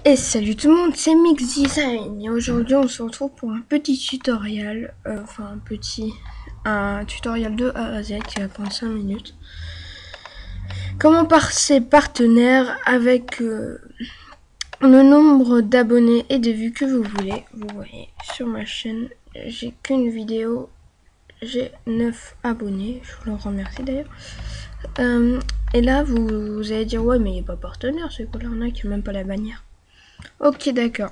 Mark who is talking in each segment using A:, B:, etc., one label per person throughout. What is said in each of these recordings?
A: Et salut tout le monde, c'est Mix Design et aujourd'hui on se retrouve pour un petit tutoriel, un tutoriel de A à Z qui va prendre 5 minutes. Comment passer partenaire avec le nombre d'abonnés et de vues que vous voulez. Vous voyez sur ma chaîne, j'ai qu'une vidéo, j'ai 9 abonnés, je vous le remercie d'ailleurs. Et là vous allez dire ouais mais il n'y a pas partenaire, c'est quoi l'arnaque, il n'y a même pas la bannière. Ok, d'accord.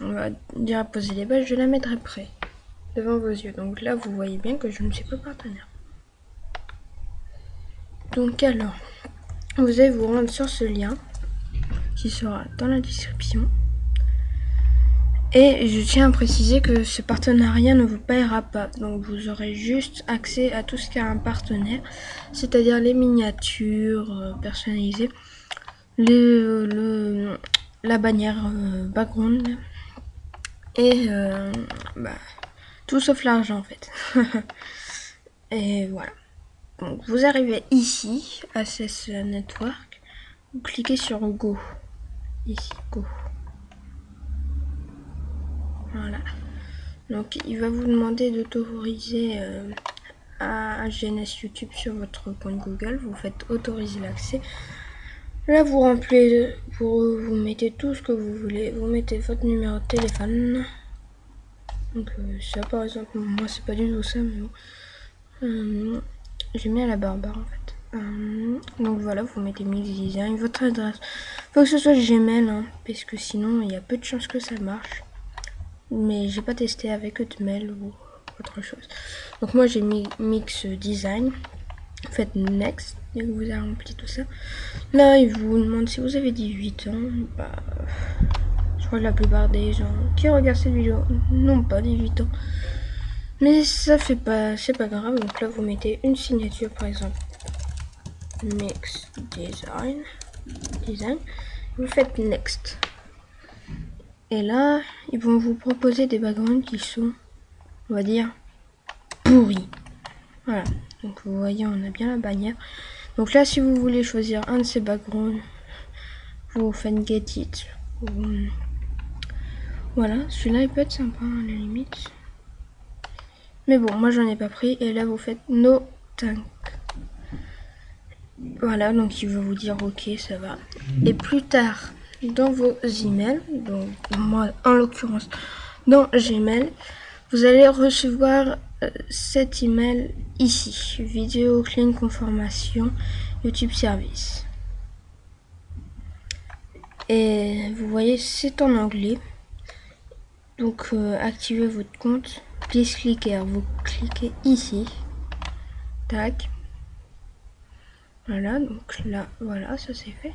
A: On va dire poser les bases, je la mettrai près, devant vos yeux. Donc là, vous voyez bien que je ne suis pas partenaire. Donc alors, vous allez vous rendre sur ce lien, qui sera dans la description. Et je tiens à préciser que ce partenariat ne vous paiera pas. Donc vous aurez juste accès à tout ce qu'a un partenaire, c'est-à-dire les miniatures personnalisées, la bannière background, et tout sauf l'argent en fait. Et voilà. Donc vous arrivez ici, Access Network, vous cliquez sur Go. Ici, Go. Voilà. Donc il va vous demander d'autoriser un GNS YouTube sur votre compte Google. Vous faites autoriser l'accès. Là vous remplissez, vous mettez tout ce que vous voulez. Vous mettez votre numéro de téléphone. Donc ça par exemple, moi c'est pas du tout ça, mais bon. J'ai mis à la barbare en fait. Donc voilà, vous mettez Mix Design, votre adresse. Faut que ce soit Gmail, hein, parce que sinon il y a peu de chances que ça marche. Mais j'ai pas testé avec Hotmail ou autre chose. Donc moi j'ai mis Mix Design. Faites Next dès que vous avez rempli tout ça. Là il vous demande si vous avez 18 ans. Bah, je crois que la plupart des gens qui regardent cette vidéo n'ont pas 18 ans. Mais ça fait pas, c'est pas grave. Donc là vous mettez une signature par exemple. Mix Design. Vous faites Next. Et là, ils vont vous proposer des backgrounds qui sont, on va dire, pourris. Voilà. Donc vous voyez, on a bien la bannière. Donc là, si vous voulez choisir un de ces backgrounds, vous faites Get It. Voilà, celui-là il peut être sympa à la limite. Mais bon, moi j'en ai pas pris. Et là, vous faites No Thank. Voilà, donc il va vous dire ok, ça va. Et plus tard, dans vos emails, donc moi en l'occurrence dans Gmail, vous allez recevoir cet email ici, vidéo clean conformation YouTube service. Et vous voyez, c'est en anglais. Donc activez votre compte. Please click here. Vous cliquez ici. Tac. Voilà, donc là, voilà, ça c'est fait.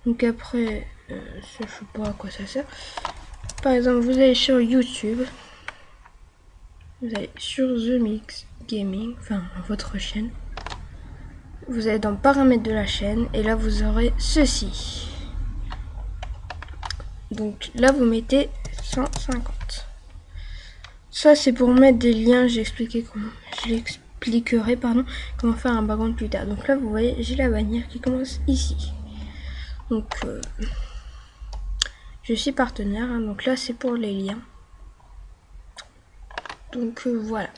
A: Donc après, je sais pas à quoi ça sert. Par exemple, vous allez sur YouTube. Vous allez sur The Mix Gaming, enfin votre chaîne. Vous allez dans paramètres de la chaîne et là vous aurez ceci. Donc là vous mettez 150. Ça c'est pour mettre des liens, j'expliquerai comment faire un background plus tard. Donc là vous voyez, j'ai la bannière qui commence ici. Donc je suis partenaire, hein, donc là c'est pour les liens. Donc voilà.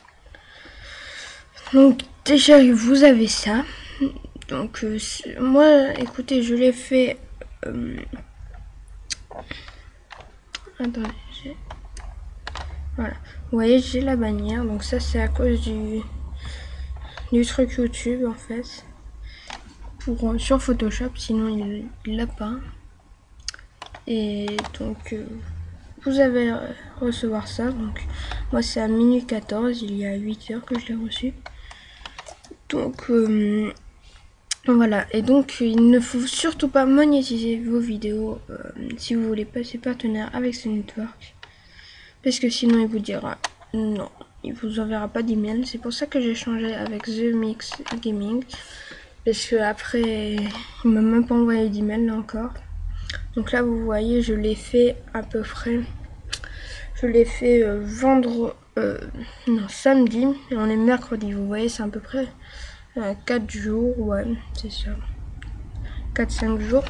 A: Donc déjà vous avez ça. Donc moi écoutez, je l'ai fait attendez, voilà, vous voyez j'ai la bannière, donc ça c'est à cause du truc YouTube en fait, pour sur Photoshop, sinon il l'a pas. Et donc vous allez recevoir ça. Donc moi c'est à minuit 14, il y a 8 heures que je l'ai reçu. Donc voilà, et donc il ne faut surtout pas monétiser vos vidéos si vous voulez passer partenaire avec ce network, parce que sinon il vous dira non, il vous enverra pas d'email. C'est pour ça que j'ai changé avec The Mix Gaming, parce que après il m'a même pas envoyé d'email là encore. Donc là vous voyez, je l'ai fait à peu près, je l'ai fait samedi, et on est mercredi, vous voyez c'est à peu près 4 jours, ouais c'est ça, 4-5 jours.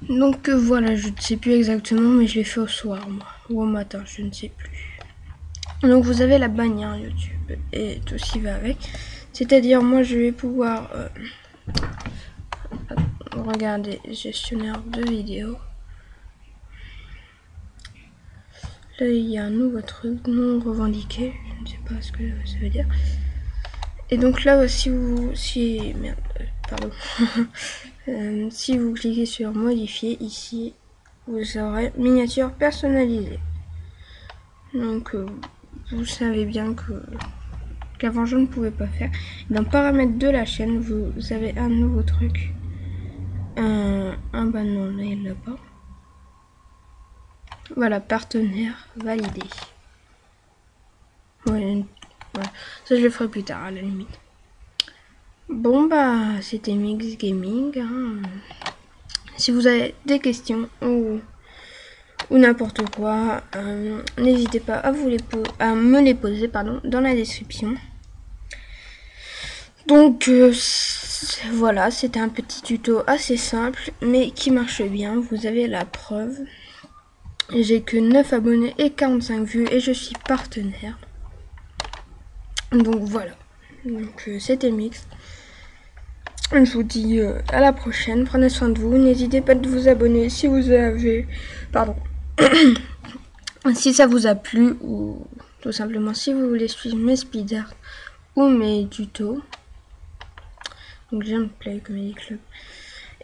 A: Donc voilà, je ne sais plus exactement, mais je l'ai fait au soir, moi, ou au matin, je ne sais plus. Donc vous avez la bannière YouTube et tout ce qui va avec. C'est-à-dire, moi, je vais pouvoir regarder gestionnaire de vidéos. Là, il y a un nouveau truc non revendiqué. Je ne sais pas ce que ça veut dire. Et donc là, si vous cliquez sur modifier ici, vous aurez miniature personnalisée. Donc vous savez bien qu'avant je ne pouvais pas faire. Dans paramètres de la chaîne, vous avez un nouveau truc. Bah non, là il l'a pas. Voilà, partenaire validé. Ouais, voilà. Ça je le ferai plus tard à la limite. Bon bah c'était Mix Gaming. Hein. Si vous avez des questions ou n'importe quoi, n'hésitez pas à me les poser dans la description. Donc voilà, c'était un petit tuto assez simple mais qui marche bien. Vous avez la preuve. J'ai que 9 abonnés et 45 vues et je suis partenaire. Donc voilà. Donc c'était Mix. Je vous dis à la prochaine. Prenez soin de vous. N'hésitez pas de vous abonner si vous avez... Pardon. Si ça vous a plu ou tout simplement si vous voulez suivre mes speeders ou mes tutos. Donc j'aime Play Comedy Club.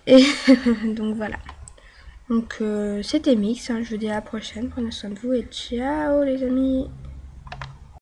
A: Et donc voilà. Donc c'était Mix. Hein. Je vous dis à la prochaine. Prenez soin de vous et ciao les amis.